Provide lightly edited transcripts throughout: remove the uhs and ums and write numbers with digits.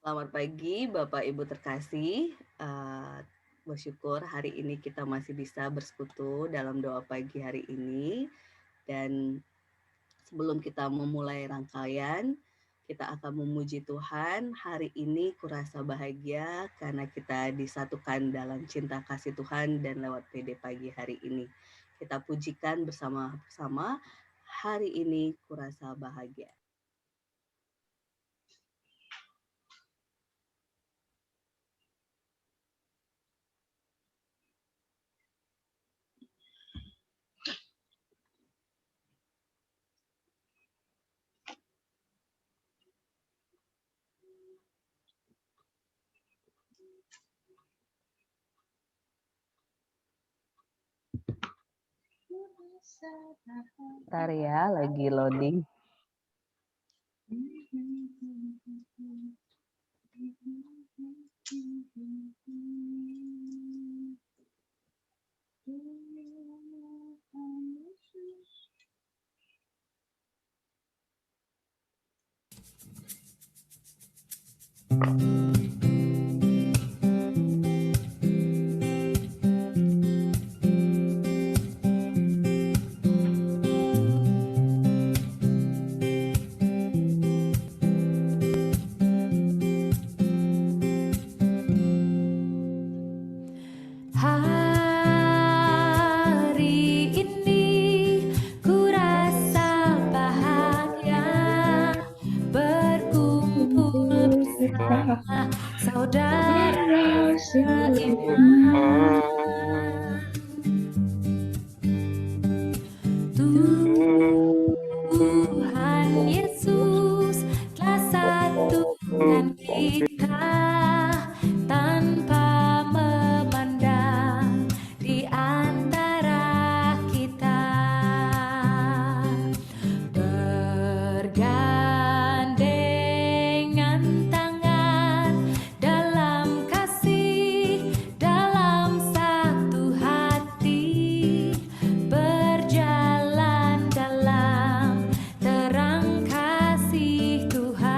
Selamat pagi Bapak Ibu terkasih, bersyukur hari ini kita masih bisa bersekutu dalam doa pagi hari ini. Dan sebelum kita memulai rangkaian, kita akan memuji Tuhan. Hari ini kurasa bahagia karena kita disatukan dalam cinta kasih Tuhan dan lewat PD pagi hari ini. Kita pujikan bersama-sama, hari ini kurasa bahagia. Bentar ya, lagi loading. Saudara seiman, Tuhan Yesus telah satukan kita tanpa memandang di antara kita. Bergandengan tangan dalam kasih, dalam satu hati, berjalan dalam terang kasih Tuhan.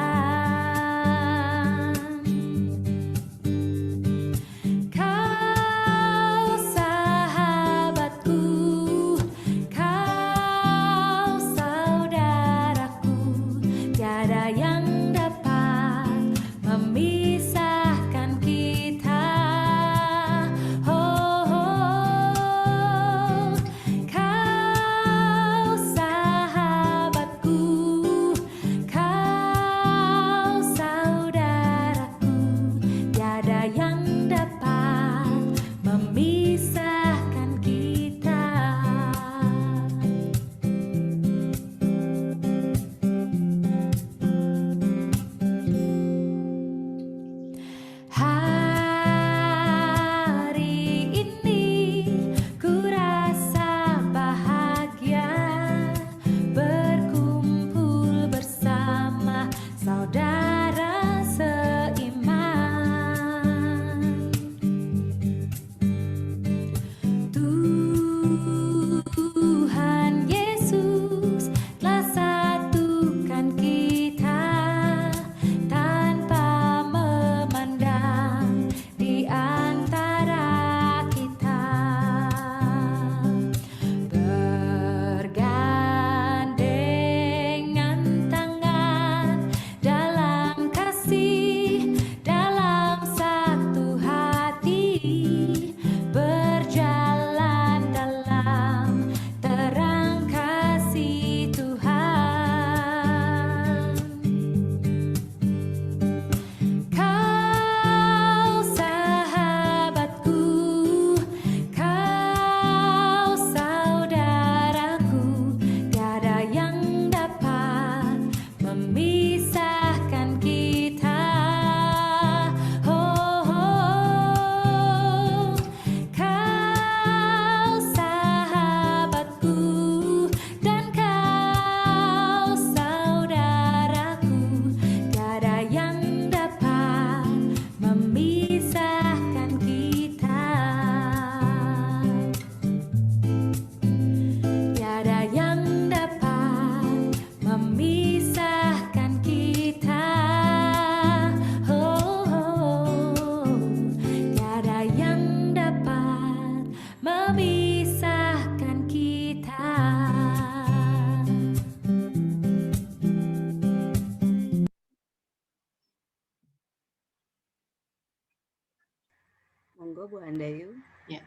Monggo Bu Handayu. Ya,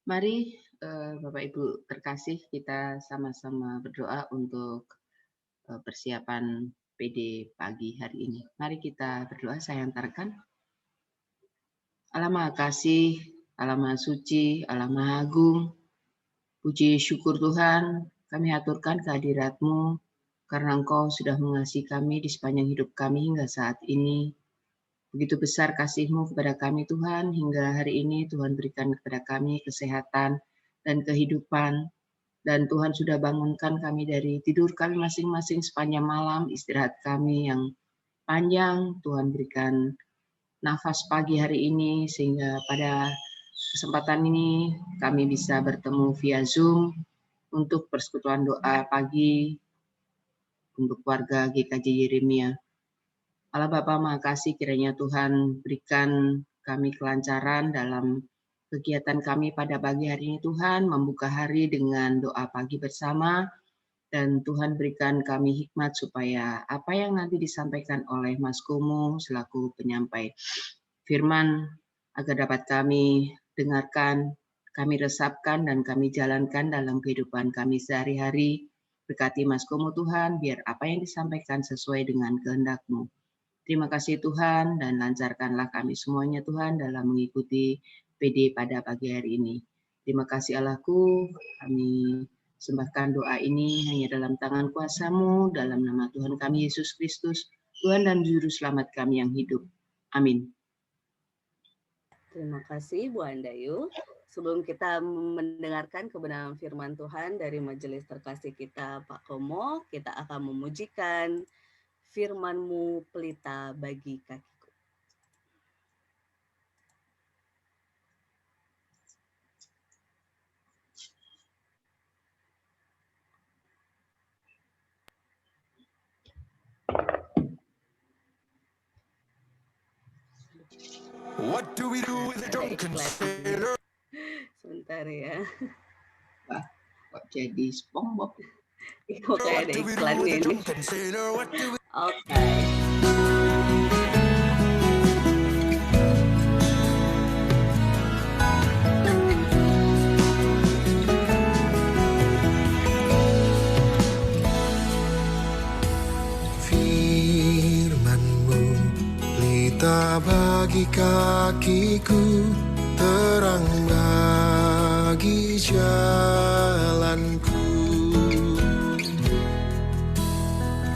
mari Bapak Ibu terkasih, kita sama-sama berdoa untuk persiapan PD pagi hari ini. Mari kita berdoa, saya antarkan. Allah Maha Kasih, Allah Maha Suci, Allah Maha Agung, puji syukur Tuhan, kami aturkan kehadirat-Mu karena Engkau sudah mengasihi kami di sepanjang hidup kami hingga saat ini. Begitu besar kasih-Mu kepada kami Tuhan, hingga hari ini Tuhan berikan kepada kami kesehatan dan kehidupan. Dan Tuhan sudah bangunkan kami dari tidur kami masing-masing sepanjang malam, istirahat kami yang panjang. Tuhan berikan nafas pagi hari ini, sehingga pada kesempatan ini kami bisa bertemu via Zoom untuk persekutuan doa pagi untuk warga GKJ Yeremia. Allah Bapa Maha Kasih, kiranya Tuhan berikan kami kelancaran dalam kegiatan kami pada pagi hari ini Tuhan, membuka hari dengan doa pagi bersama, dan Tuhan berikan kami hikmat supaya apa yang nanti disampaikan oleh Mas Kumu selaku penyampai firman agar dapat kami dengarkan, kami resapkan, dan kami jalankan dalam kehidupan kami sehari-hari. Berkati Mas Kumu Tuhan, biar apa yang disampaikan sesuai dengan kehendak-Mu. Terima kasih Tuhan, dan lancarkanlah kami semuanya Tuhan dalam mengikuti PD pada pagi hari ini. Terima kasih Allahku, kami sembahkan doa ini hanya dalam tangan kuasa-Mu, dalam nama Tuhan kami Yesus Kristus, Tuhan dan Juru Selamat kami yang hidup. Amin. Terima kasih Bu Handayu. Sebelum kita mendengarkan kebenaran firman Tuhan dari majelis terkasih kita Pak Komo, kita akan memujikan firman-Mu pelita bagi kakiku. What do we do with a drunken sailor? Sebentar ya. Wah, kok jadi SpongeBob? Kok kayak ada iklannya ini. Oke. Firman-Mu pelita bagi kakiku, terang bagi jalanku.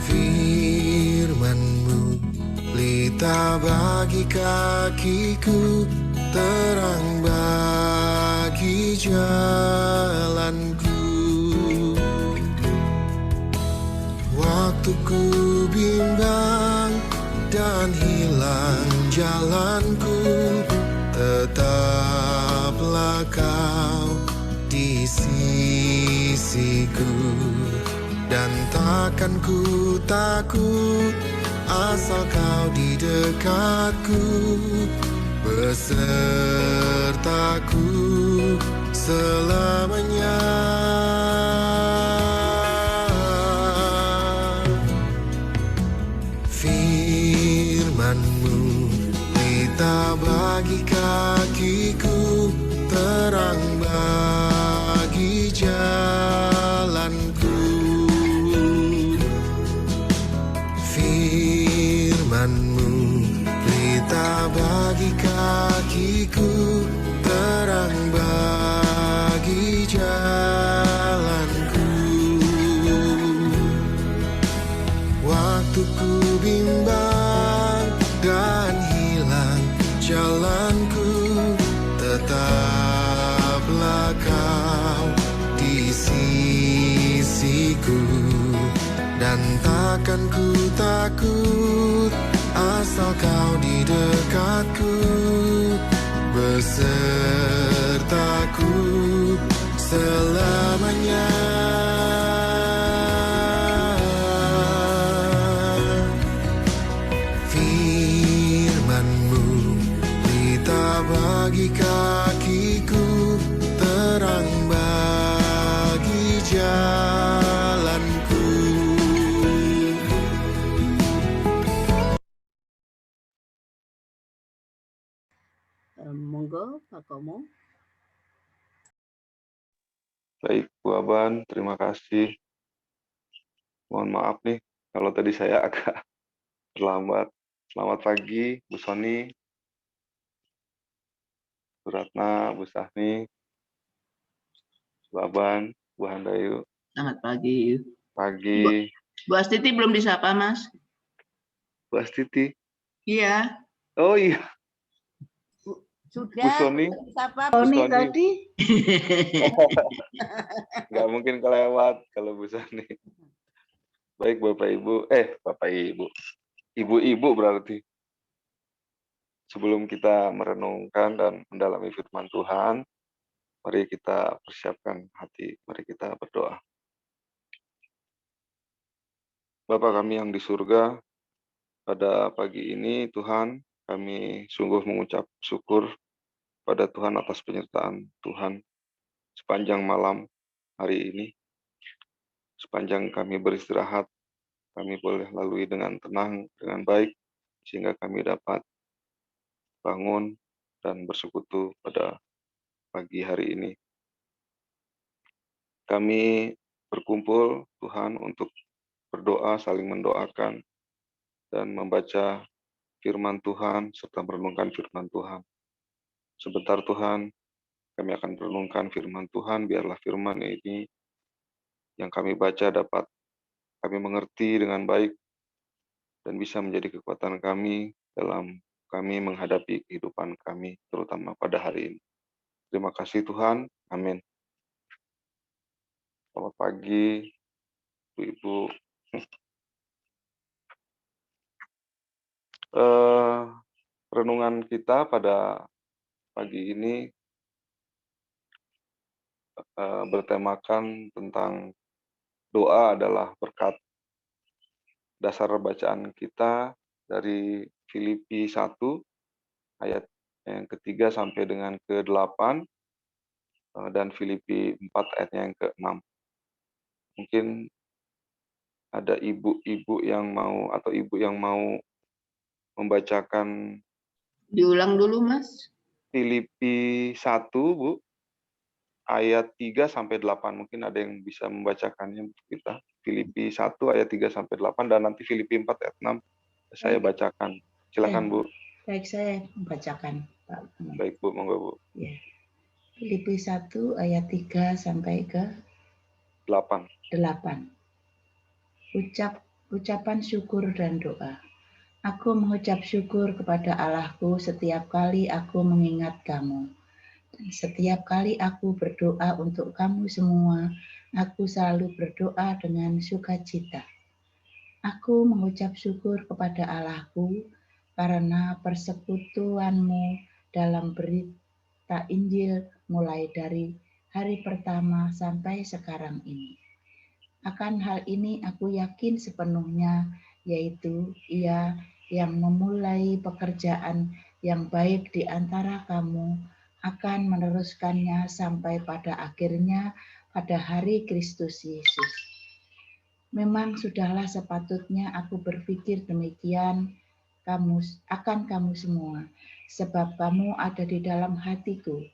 Firman-Mu pelita bagi kakiku, terang bagi jalanku. Waktu ku bimbang dan hilang jalanku, tetaplah Kau di sisiku. Dan takkan ku takut asal Kau di dekatku, besertaku selamanya. Firman-Mu pelita bagi kakiku, terang bagi jalanku. Firman-Mu pelita bagi kakiku, terang bagi jalanku. Waktu ku bimbang dan hilang jalanku, tetaplah Kau di sisiku. Dan takkan ku takut asal Kau di dekatku, besertaku selamanya. Firman-Mu pelita bagi kakiku, terang bagi jalanku. Monggo Pak Komo. Baik, Bu Aban, terima kasih. Mohon maaf nih kalau tadi saya agak terlambat. Selamat pagi, Bu Soni, Bu Ratna, Bu Sahni, Bu Aban, Bu Handayu. Selamat pagi. Pagi, Bu Astiti belum disapa, Mas? Bu Astiti. Iya. Oh iya, Sudah, Bu Soni. siapa Bu Soni Soni. tadi? Nggak mungkin kelewat kalau Bu Soni. Baik, Bapak Ibu. Bapak Ibu. Ibu-ibu berarti. Sebelum kita merenungkan dan mendalami firman Tuhan, mari kita persiapkan hati, mari kita berdoa. Bapa kami yang di surga, pada pagi ini Tuhan, kami sungguh mengucap syukur pada Tuhan atas penyertaan Tuhan sepanjang malam hari ini. Sepanjang kami beristirahat, kami boleh lalui dengan tenang, dengan baik, sehingga kami dapat bangun dan bersekutu pada pagi hari ini. Kami berkumpul, Tuhan, untuk berdoa, saling mendoakan, dan membaca firman Tuhan, serta merenungkan firman Tuhan. Sebentar Tuhan, kami akan merenungkan firman Tuhan, biarlah firman ini yang kami baca dapat kami mengerti dengan baik, dan bisa menjadi kekuatan kami dalam kami menghadapi kehidupan kami, terutama pada hari ini. Terima kasih Tuhan, amin. Selamat pagi, Ibu-Ibu. Renungan kita pada pagi ini bertemakan tentang doa adalah berkat. Dasar bacaan kita dari Filipi 1 ayat yang ketiga sampai dengan ke-8 dan Filipi 4 ayatnya yang ke-6. Mungkin ada ibu-ibu yang mau atau ibu yang mau membacakan Diulang dulu, Mas. Filipi 1, Bu, ayat 3 sampai 8. Mungkin ada yang bisa membacakannya untuk kita. Filipi 1 ayat 3 sampai 8 dan nanti Filipi 4 ayat 6 saya bacakan. Silakan, Bu. Baik, saya membacakan, Pak. Baik, Bu, monggo, Bu. Ya. Filipi 1 ayat 3 sampai ke 8. 8. Ucapan syukur dan doa. Aku mengucap syukur kepada Allahku setiap kali aku mengingat kamu. Dan setiap kali aku berdoa untuk kamu semua, aku selalu berdoa dengan sukacita. Aku mengucap syukur kepada Allahku karena persekutuanmu dalam berita Injil mulai dari hari pertama sampai sekarang ini. Akan hal ini aku yakin sepenuhnya, yaitu Ia yang memulai pekerjaan yang baik di antara kamu akan meneruskannya sampai pada akhirnya pada hari Kristus Yesus. Memang sudahlah sepatutnya aku berpikir demikian akan kamu semua, sebab kamu ada di dalam hatiku.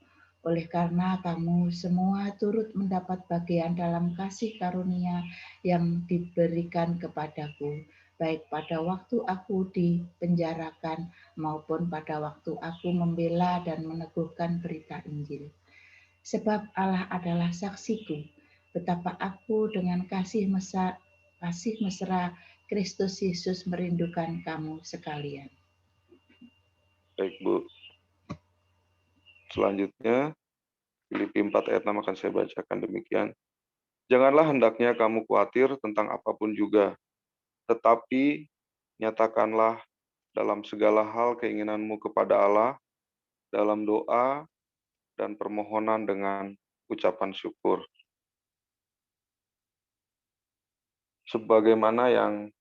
Oleh karena kamu semua turut mendapat bagian dalam kasih karunia yang diberikan kepadaku, baik pada waktu aku dipenjarakan maupun pada waktu aku membela dan meneguhkan berita Injil. Sebab Allah adalah saksiku, betapa aku dengan kasih mesra Kristus Yesus merindukan kamu sekalian. Baik, Bu. Selanjutnya, Filipi 4 ayat 6 akan saya bacakan demikian. Janganlah hendaknya kamu khawatir tentang apapun juga, tetapi nyatakanlah dalam segala hal keinginanmu kepada Allah, dalam doa dan permohonan dengan ucapan syukur. Sebagaimana yang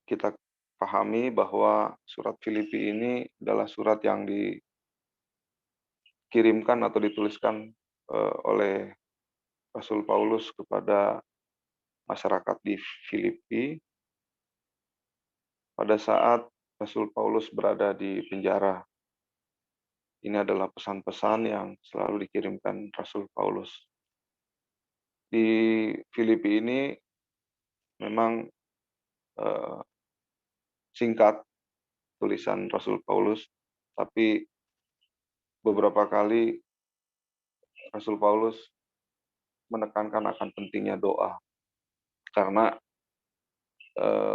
kita pahami bahwa surat Filipi ini adalah surat yang dikirimkan atau dituliskan oleh Rasul Paulus kepada masyarakat di Filipi pada saat Rasul Paulus berada di penjara. Ini adalah pesan-pesan yang selalu dikirimkan Rasul Paulus. Di Filipi ini memang singkat tulisan Rasul Paulus, tapi beberapa kali Rasul Paulus menekankan akan pentingnya doa. Karena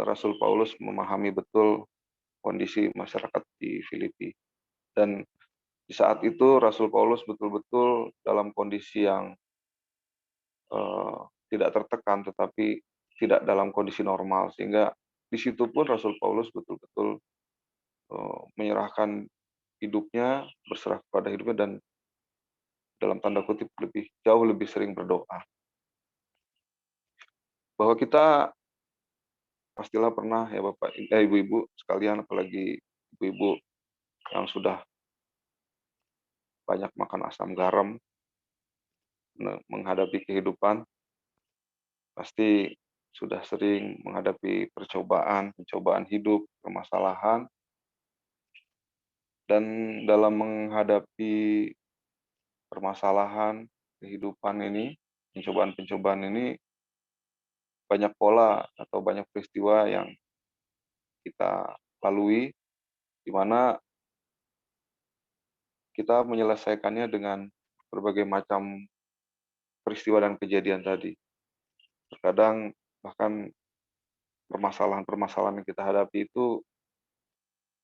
Rasul Paulus memahami betul kondisi masyarakat di Filipi. Dan di saat itu Rasul Paulus betul-betul dalam kondisi yang tidak tertekan, tetapi tidak dalam kondisi normal. Sehingga di situ pun Rasul Paulus betul-betul menyerahkan hidupnya, berserah kepada hidupnya, dan dalam tanda kutip jauh lebih sering berdoa. Bahwa kita pastilah pernah ya Bapak, Ibu-ibu sekalian, apalagi ibu-ibu yang sudah banyak makan asam garam menghadapi kehidupan, pasti sudah sering menghadapi pencobaan hidup, permasalahan, dan dalam menghadapi permasalahan kehidupan ini, pencobaan-pencobaan ini, banyak pola atau banyak peristiwa yang kita lalui, di mana kita menyelesaikannya dengan berbagai macam peristiwa dan kejadian tadi. Terkadang bahkan permasalahan-permasalahan yang kita hadapi itu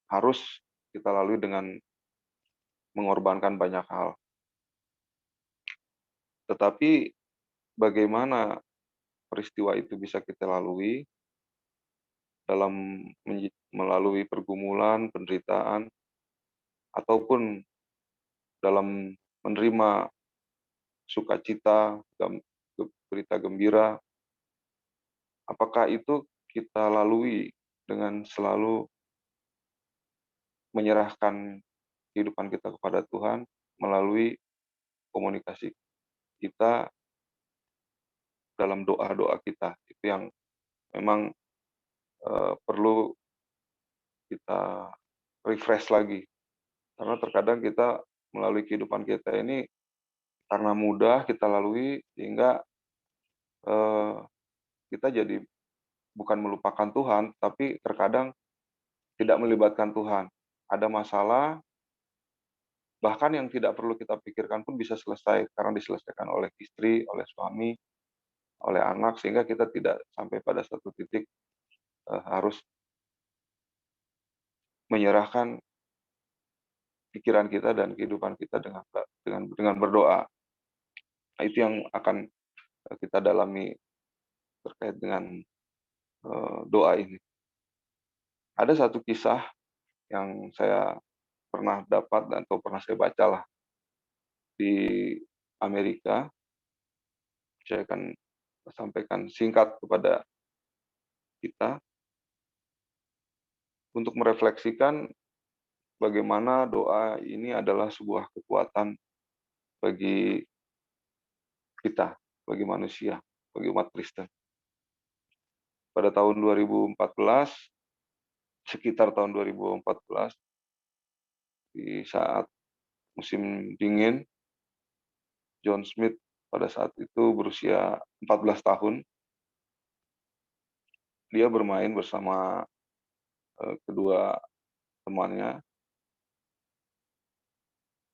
harus kita lalui dengan mengorbankan banyak hal. Tetapi bagaimana peristiwa itu bisa kita lalui dalam melalui pergumulan, penderitaan, ataupun dalam menerima sukacita, berita gembira, apakah itu kita lalui dengan selalu menyerahkan kehidupan kita kepada Tuhan melalui komunikasi kita dalam doa-doa kita. Itu yang memang perlu kita refresh lagi. Karena terkadang kita melalui kehidupan kita ini karena mudah kita lalui, sehingga kita jadi bukan melupakan Tuhan, tapi terkadang tidak melibatkan Tuhan. Ada masalah, bahkan yang tidak perlu kita pikirkan pun bisa selesai karena diselesaikan oleh istri, oleh suami, oleh anak, sehingga kita tidak sampai pada satu titik harus menyerahkan pikiran kita dan kehidupan kita dengan berdoa. Nah, itu yang akan kita dalami terkait dengan doa ini. Ada satu kisah yang saya pernah dapat atau pernah saya bacalah di Amerika. Saya akan sampaikan singkat kepada kita untuk merefleksikan bagaimana doa ini adalah sebuah kekuatan bagi kita, bagi manusia, bagi umat Kristen. Pada tahun 2014, sekitar tahun 2014, di saat musim dingin, John Smith pada saat itu berusia 14 tahun. Dia bermain bersama kedua temannya,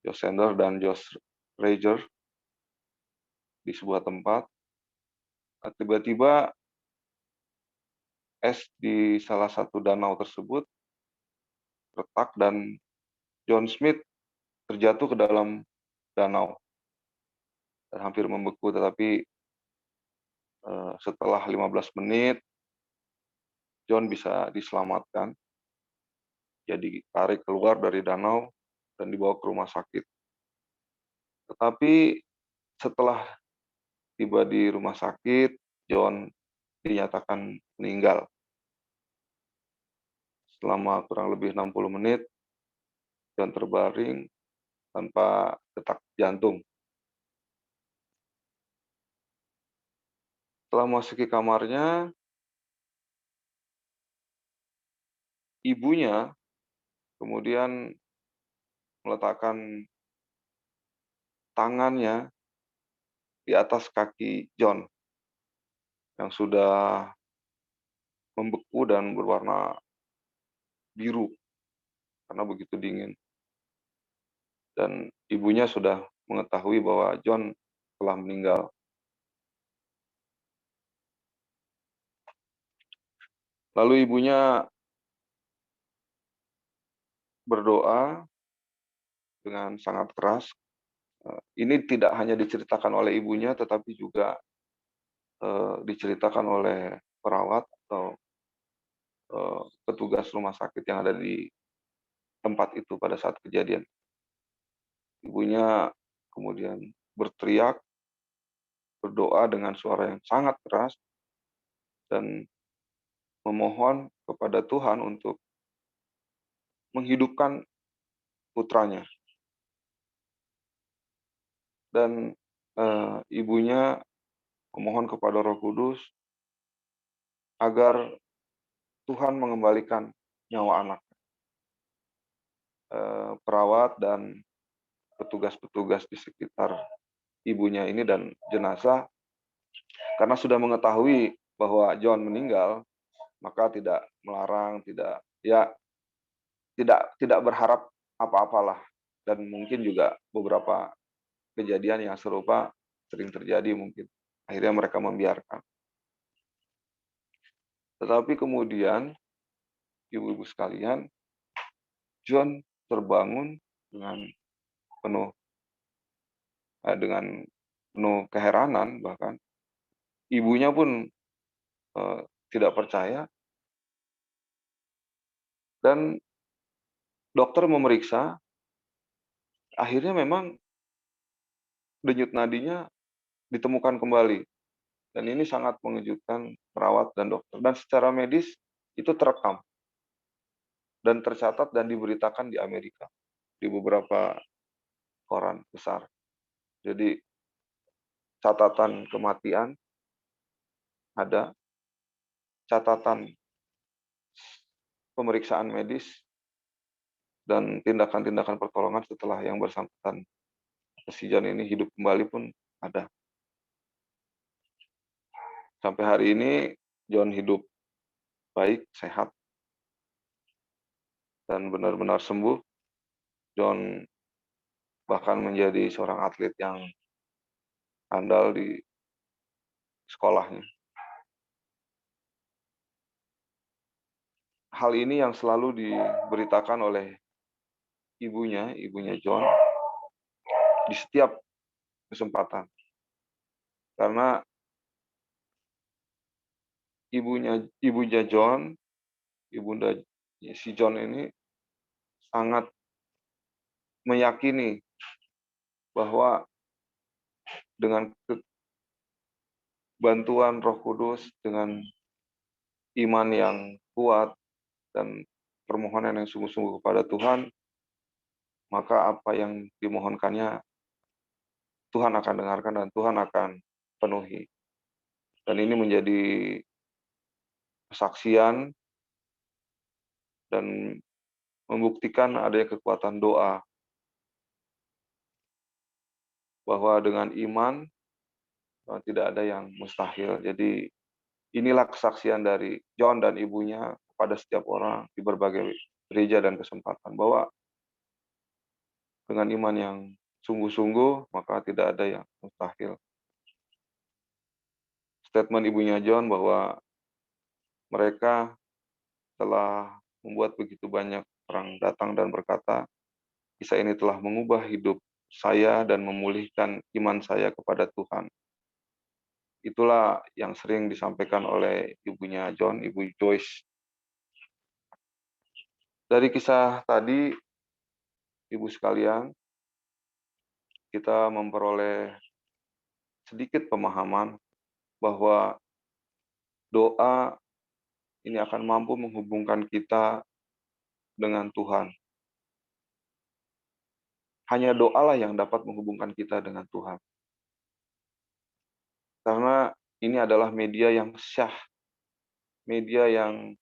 Josh Sander dan Josh Rager, di sebuah tempat. Tiba-tiba es di salah satu danau tersebut retak dan John Smith terjatuh ke dalam danau dan hampir membeku. Tetapi setelah 15 menit John bisa diselamatkan. Jadi tarik keluar dari danau dan dibawa ke rumah sakit. Tetapi setelah tiba di rumah sakit, John dinyatakan meninggal. Selama kurang lebih 60 menit, John terbaring tanpa detak jantung. Setelah memasuki kamarnya, ibunya kemudian meletakkan tangannya di atas kaki John yang sudah membeku dan berwarna biru karena begitu dingin. Dan ibunya sudah mengetahui bahwa John telah meninggal. Lalu ibunya berdoa dengan sangat keras. Ini tidak hanya diceritakan oleh ibunya, tetapi juga diceritakan oleh perawat atau petugas rumah sakit yang ada di tempat itu pada saat kejadian. Ibunya kemudian berteriak, berdoa dengan suara yang sangat keras, dan memohon kepada Tuhan untuk menghidupkan putranya. Dan ibunya memohon kepada Roh Kudus agar Tuhan mengembalikan nyawa anak. Perawat dan petugas-petugas di sekitar ibunya ini dan jenazah, karena sudah mengetahui bahwa John meninggal, maka tidak melarang, tidak berharap apa-apalah. Dan mungkin juga beberapa kejadian yang serupa sering terjadi mungkin. Akhirnya mereka membiarkan. Tetapi kemudian, ibu-ibu sekalian, John terbangun dengan penuh keheranan, bahkan ibunya pun tidak percaya, dan dokter memeriksa, akhirnya memang denyut nadinya ditemukan kembali. Dan ini sangat mengejutkan perawat dan dokter. Dan secara medis itu terekam dan tercatat dan diberitakan di Amerika, di beberapa koran besar. Jadi catatan kematian ada, catatan pemeriksaan medis, dan tindakan-tindakan pertolongan setelah yang bersangkutan si John ini hidup kembali pun ada. Sampai hari ini John hidup baik, sehat, dan benar-benar sembuh. John bahkan menjadi seorang atlet yang andal di sekolahnya. Hal ini yang selalu diberitakan oleh ibunya John, di setiap kesempatan. Karena ibunya John, ibunda si John ini sangat meyakini bahwa dengan bantuan Roh Kudus, dengan iman yang kuat dan permohonan yang sungguh-sungguh kepada Tuhan, maka apa yang dimohonkannya Tuhan akan dengarkan dan Tuhan akan penuhi. Dan ini menjadi kesaksian dan membuktikan adanya kekuatan doa, bahwa dengan iman tidak ada yang mustahil. Jadi inilah kesaksian dari John dan ibunya kepada setiap orang di berbagai gereja dan kesempatan, bahwa dengan iman yang sungguh-sungguh maka tidak ada yang mustahil. Statement ibunya John bahwa mereka telah membuat begitu banyak orang datang dan berkata, kisah ini telah mengubah hidup saya dan memulihkan iman saya kepada Tuhan. Itulah yang sering disampaikan oleh ibunya John, Ibu Joyce. Dari kisah tadi, ibu sekalian, kita memperoleh sedikit pemahaman bahwa doa ini akan mampu menghubungkan kita dengan Tuhan. Hanya doalah yang dapat menghubungkan kita dengan Tuhan. Karena ini adalah media yang syah, media yang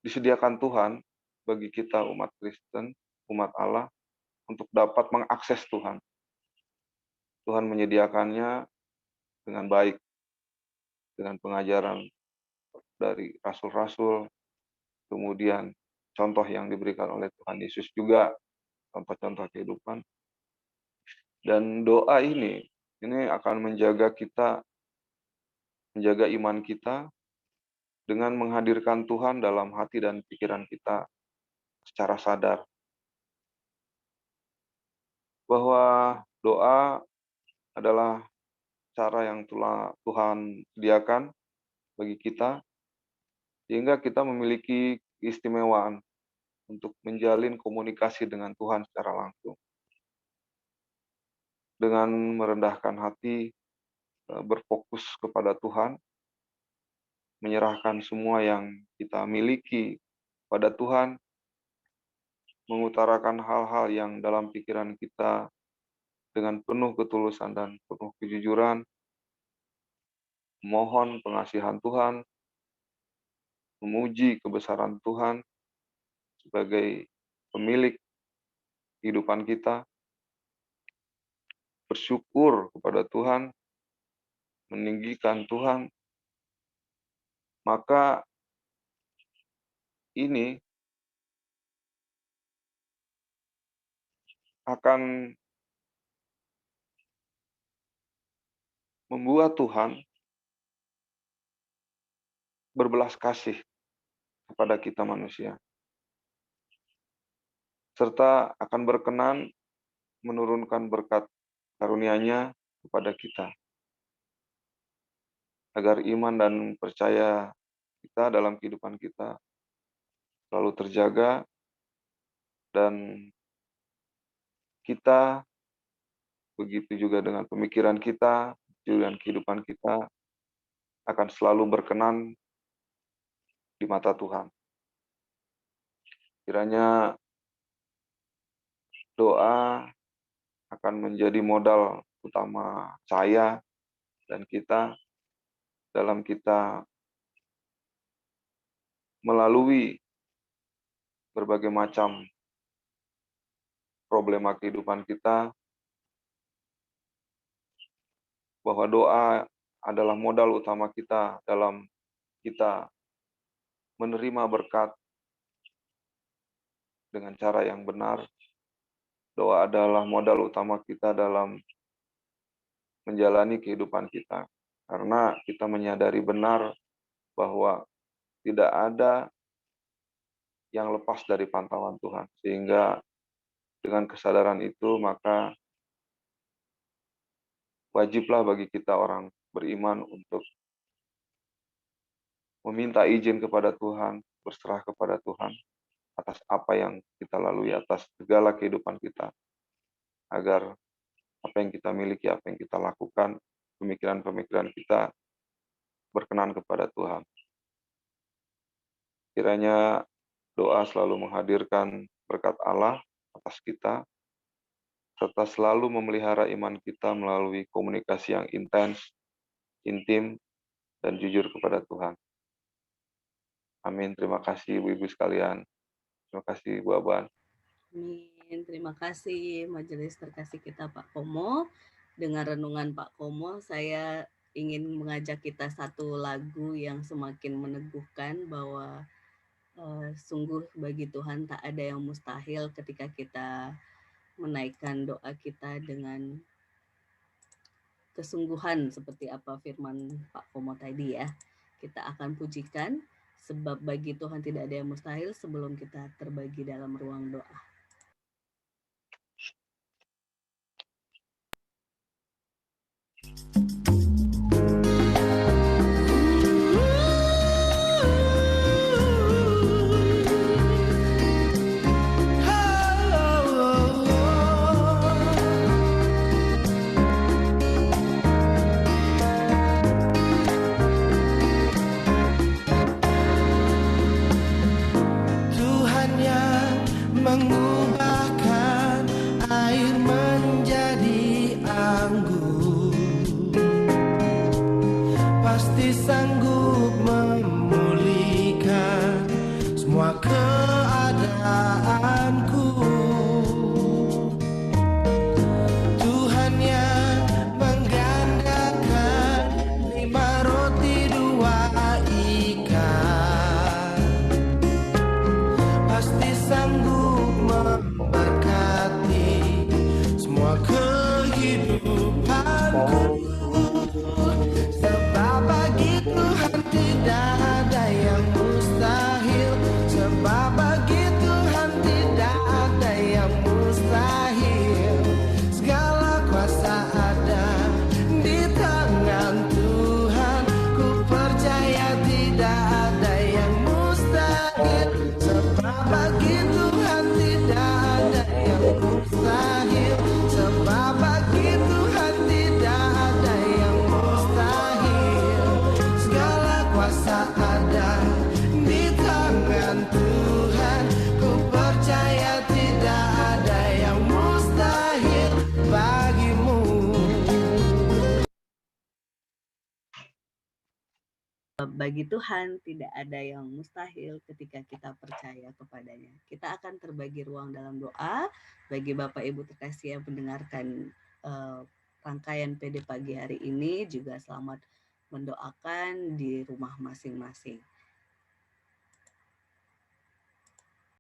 disediakan Tuhan bagi kita umat Kristen, umat Allah, untuk dapat mengakses Tuhan. Tuhan menyediakannya dengan baik, dengan pengajaran dari rasul-rasul, kemudian contoh yang diberikan oleh Tuhan Yesus juga, contoh-contoh kehidupan. Dan doa ini akan menjaga kita, menjaga iman kita, dengan menghadirkan Tuhan dalam hati dan pikiran kita secara sadar. Bahwa doa adalah cara yang telah Tuhan sediakan bagi kita, sehingga kita memiliki keistimewaan untuk menjalin komunikasi dengan Tuhan secara langsung. Dengan merendahkan hati, berfokus kepada Tuhan, menyerahkan semua yang kita miliki pada Tuhan, mengutarakan hal-hal yang dalam pikiran kita dengan penuh ketulusan dan penuh kejujuran, mohon pengasihan Tuhan, memuji kebesaran Tuhan sebagai pemilik kehidupan kita, bersyukur kepada Tuhan, meninggikan Tuhan, maka ini akan membuat Tuhan berbelas kasih kepada kita manusia, serta akan berkenan menurunkan berkat karunia-Nya kepada kita, agar iman dan percaya kita dalam kehidupan kita selalu terjaga, dan kita, begitu juga dengan pemikiran kita, dengan kehidupan kita, akan selalu berkenan di mata Tuhan. Kiranya doa akan menjadi modal utama saya dan kita dalam kita melalui berbagai macam problema kehidupan kita, bahwa doa adalah modal utama kita dalam kita menerima berkat dengan cara yang benar. Doa adalah modal utama kita dalam menjalani kehidupan kita, karena kita menyadari benar bahwa tidak ada yang lepas dari pantauan Tuhan. Sehingga dengan kesadaran itu, maka wajiblah bagi kita orang beriman untuk meminta izin kepada Tuhan, berserah kepada Tuhan atas apa yang kita lalui, atas segala kehidupan kita, agar apa yang kita miliki, apa yang kita lakukan, pemikiran-pemikiran kita berkenan kepada Tuhan. Kiranya doa selalu menghadirkan berkat Allah atas kita, serta selalu memelihara iman kita melalui komunikasi yang intens, intim, dan jujur kepada Tuhan. Amin. Terima kasih Ibu-Ibu sekalian. Terima kasih Bu Aban. Amin. Terima kasih Majelis Terkasih kita Pak Komo. Dengan renungan Pak Komo, saya ingin mengajak kita satu lagu yang semakin meneguhkan bahwa sungguh bagi Tuhan tak ada yang mustahil ketika kita menaikkan doa kita dengan kesungguhan seperti apa firman Pak Komo tadi ya. Kita akan pujikan, sebab bagi Tuhan tidak ada yang mustahil, sebelum kita terbagi dalam ruang doa. Tuhan yang mengurus bagi Tuhan tidak ada yang mustahil ketika kita percaya kepadanya. Kita akan terbagi ruang dalam doa bagi Bapak Ibu terkasih yang mendengarkan rangkaian PD pagi hari ini, juga selamat mendoakan di rumah masing-masing.